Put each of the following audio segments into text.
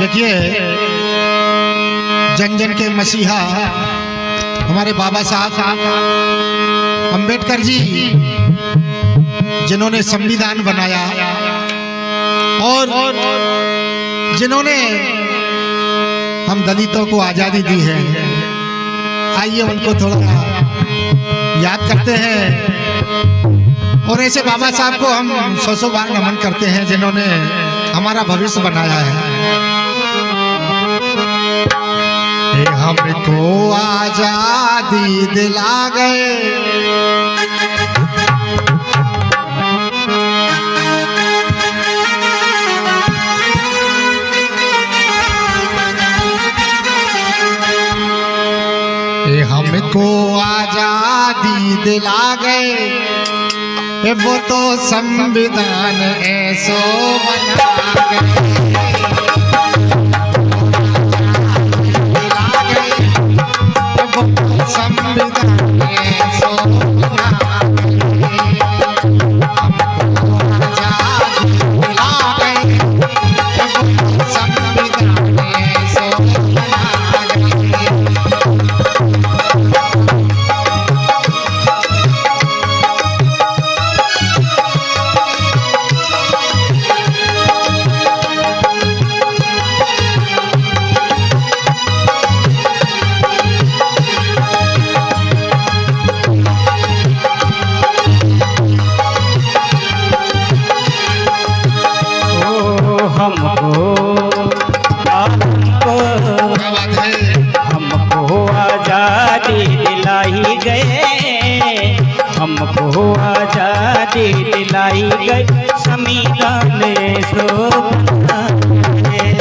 देखिए, जन जन के मसीहा हमारे बाबा साहब अंबेडकर जी, जिन्होंने संविधान बनाया और जिन्होंने हम दलितों को आज़ादी दी है, आइए उनको थोड़ा याद करते हैं। और ऐसे बाबा साहब को हम सौ बार नमन करते हैं जिन्होंने हमारा भविष्य बनाया है। हमको आजादी दिला गए, हमको आजादी दिला गए, वो तो संविधान ऐसो बना गए। संविधान ऐसो बना गए, हमको आजादी दिला गए, वो संविधान ऐसो बना गए। हमको आजादी दिलाई गए, हमको आजादी दिलाई गई, संविधान ऐसो बना गए।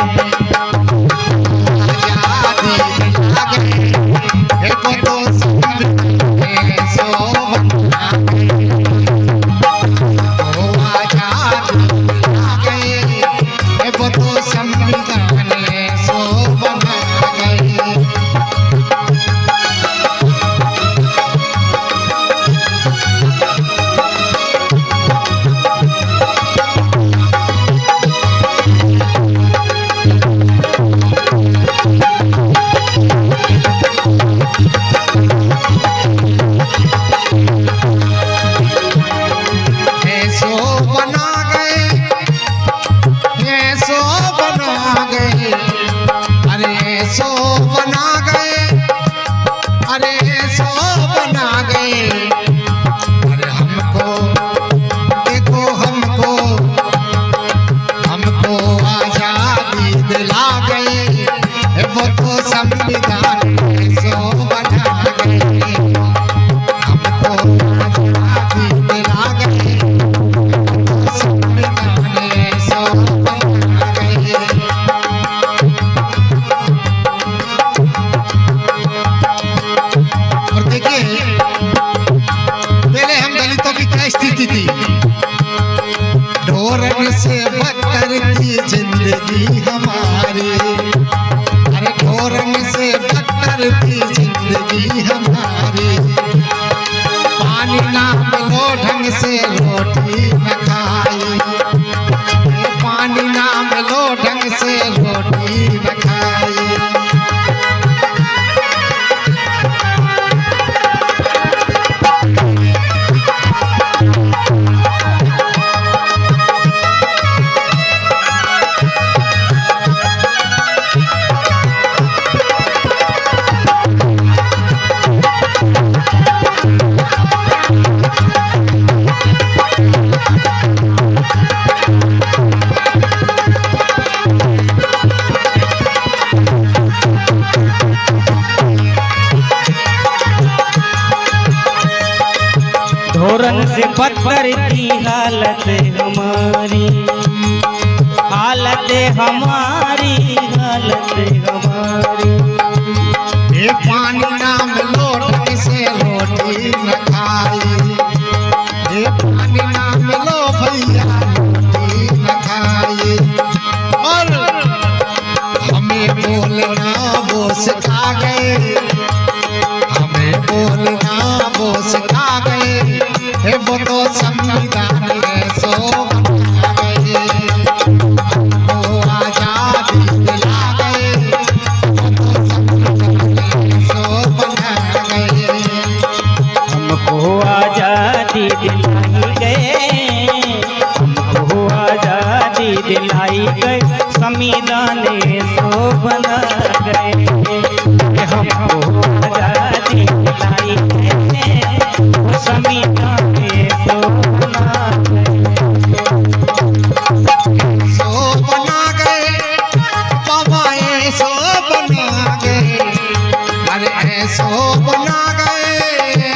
ढोरन से बदतर थी जिंदगी हमारी, अरे ढोरन से बदतर थी जिंदगी हमारी। पानी ना मिलो ढंग से रोटी न खाई, पानी ना मिलो ढंग से रोटी न खाई। ढोरन से बदतर थी हालत हमारी, हालत हमारी, हालत हमारी। ये पानी ना मिलो ढंग से रोटी न खाई, ये पानी ना मिलो भैया रोटी न खाई। और हमें बोलना वो सिखा गए, हमें बोलना वो सिखा गए, वो तो संविधान ऐसो बना गए। हमको आजादी दिला संविधान सो बना गए। हमको आजादी दिलाई है, वो संविधान सो बना गए। सो बना गए बाबा, अरे सो बना गए,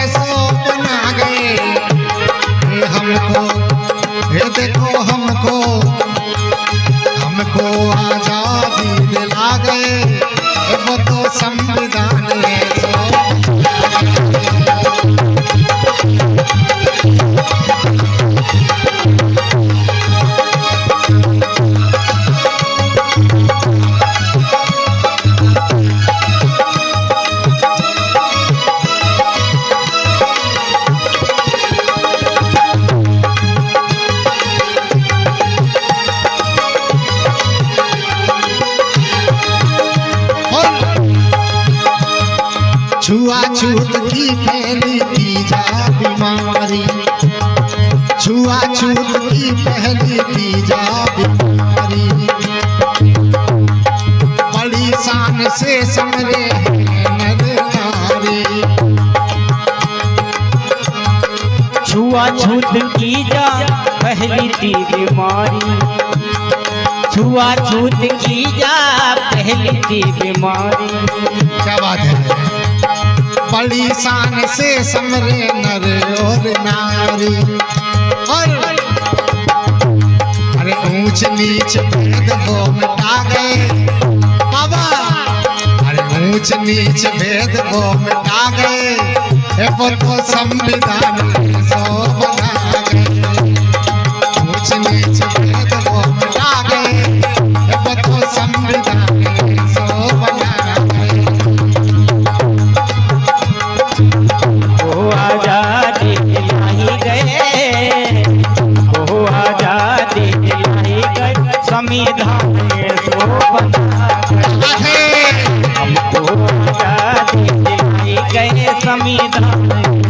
सो बना गए। हमको ये देखो हमको आजादी दिला गए, वो तो संविधान है। छुआछूत की पहली तीजा बीमारी, छुआछूत की पहली तीजा बीमारी, बड़ी शान से समरे नर नारी। छुआछूत की जा पहली थी बीमारी, छुआछूत की जा पहली थी बीमारी। क्या बात है। बड़ी शान से समरे नर और नारी, और अरे ऊंच नीच भेद वो मिटा गए बाबा, अरे ऊंच नीच भेद वो मिटा गए, वो तो संविधान सो बना गए। ऊंच नीच भेद वो मिटा गए, वो तो संविधान सो बना गए। वो आजादी दिलाई गए, वो आजादी दिलाई गए, संविधान सो बना गए। हमको आजादी दिलाई गए, संविधान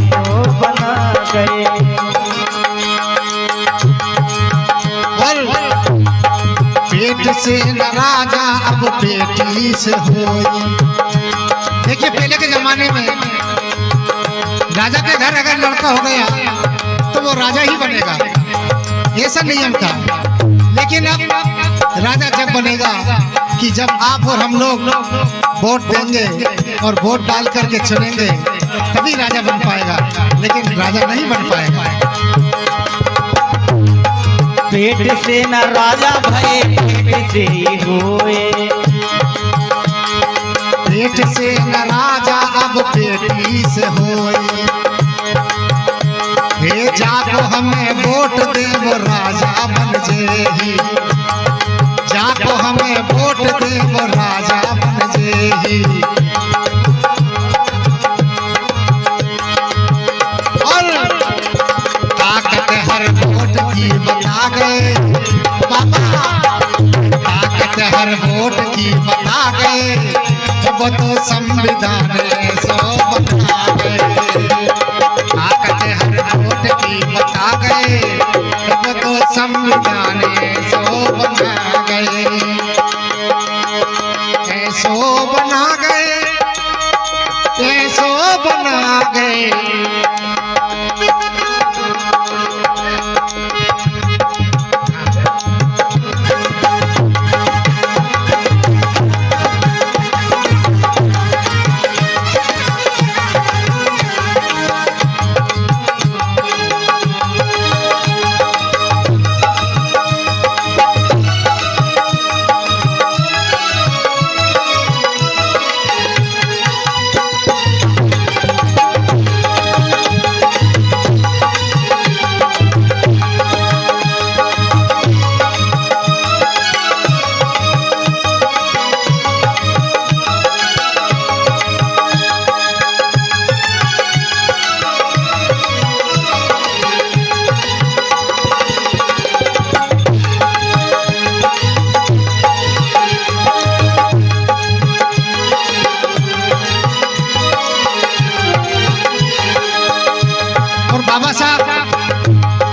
सो बना गए। पेट से न राजा अब बेटी से होई। देखिए पहले के जमाने में राजा के घर अगर लड़का हो गया तो वो राजा ही बनेगा, ऐसा नियम था। लेकिन अब राजा जब बनेगा कि जब आप और हम लोग वोट देंगे और वोट डाल करके चुनेंगे तभी राजा बन पाएगा, लेकिन राजा नहीं बन पाएगा। पेट से न राजा भये, पेट से ही होए। पेट से न राजा अब बेटी से होए। हे जाको हमें वोट दे वो राजा बन जेही, जाको हमें वोट दे वो राजा बन जेही। और ताकत हर वोट की बता गए बाबा, ताकत हर वोट की बता गए, वो तो संविधान सो बना गए। ताकत हर वोट की बता गए, वो तो संविधान सो बना गए। ऐसो बना गए, ऐसो बना गए।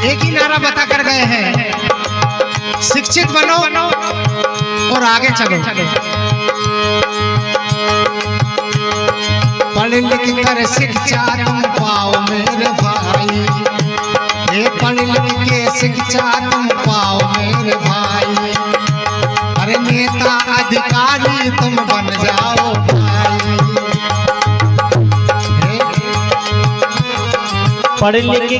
एक ही नारा बता कर गए हैं, शिक्षित बनो और आगे चलो। पढ़ लिख कर शिक्षा तुम पाओ मेरे भाई, ये पढ़ लिख के शिक्षा तुम पाओ मेरे भाई। अरे नेता अधिकारी तुम बन जाओ भाई। पढ़ लिख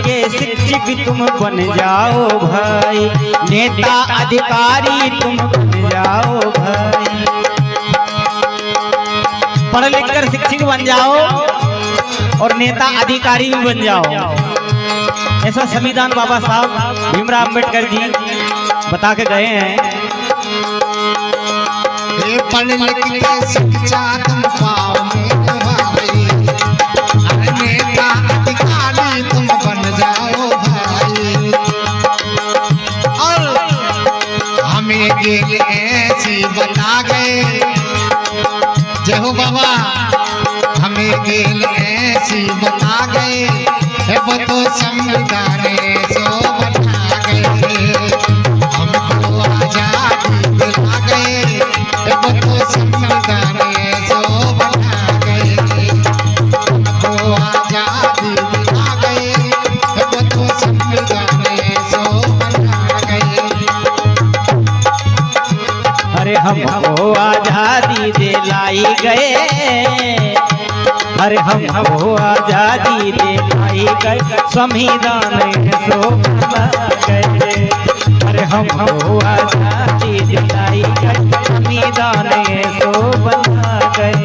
के शिक्षक तुम बन जाओ भाई, नेता अधिकारी तुम बन जाओ भाई। पढ़ लिख कर शिक्षक बन जाओ और नेता अधिकारी भी बन जाओ, ऐसा संविधान बाबा साहब भीमराव अम्बेडकर जी बता के गए हैं। ये पढ़ लिख के शिक्षा तुम पाओ मेरे भाई, नेता अधिकारी तुम बन जाओ भाई। और हमें गेल ऐसी बता गए, जय हो बाबा, हमें गेल ऐसी बता गए, वो तो संविधान सो बना गए। हमको आजादी दिला गए, वो तो संविधान सो बना गए। हमको आजादी दिला गए, वो तो संविधान सो बना गए। अरे हमको आजादी दिलाई गए, अरे हमको आजादी दिलाई गए, संविधान सो बना गए। अरे हमको आजादी दिलाई गए, संविधान सो बना गए।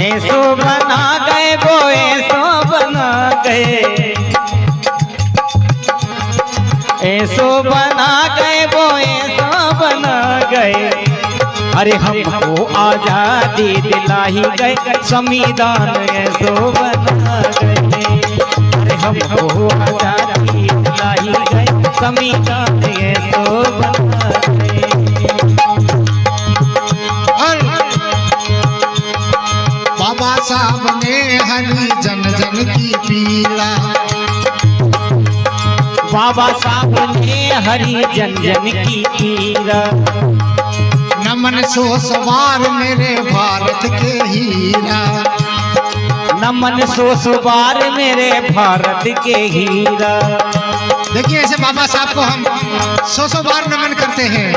ऐसो बना गए वो ऐसो बना गए, ऐसो बना गए वो ऐसो बना गए। अरे हमको आजादी दिलाई गए, संविधान ऐसो बना गए। अरे हमको आजादी दिलाई गए, संविधान ऐसो बना गए। बाबा साहब ने हरी जन जन की पीड़ा, बाबा साहब ने हरी जन जन की पीड़ा। नमन सो सवार मेरे भारत के हीरा, नमन सो सवार मेरे भारत के हीरा। देखिए ऐसे बाबा साहब को हम सौ बार नमन करते हैं।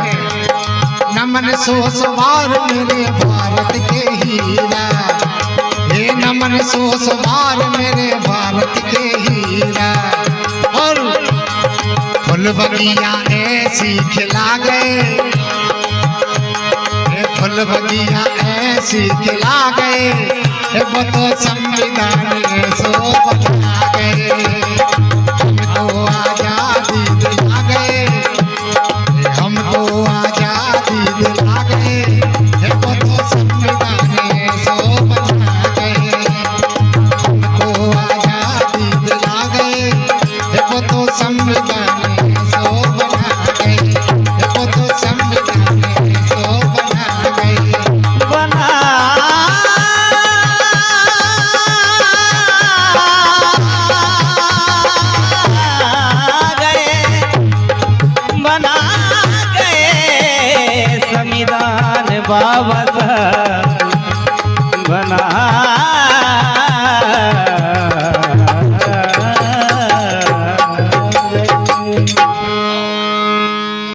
नमन सो सवार मेरे भारत के हीरा, हे नमन सो सवार मेरे भारत के हीरा। और फूल बगिया ऐसी खिला गए, फूल बगिया ऐसी खिला गए, वो तो संविधान सो बना गए। हमको आजादी दिला गए, हमको आजादी दिला गए, वो तो संविधान सो बना गए। हमको आजादी दिला गए, वो तो संविधान सो बना गए, वो तो संविधान सो बना गए। बना गए, बना गए संविधान बाबा साहब।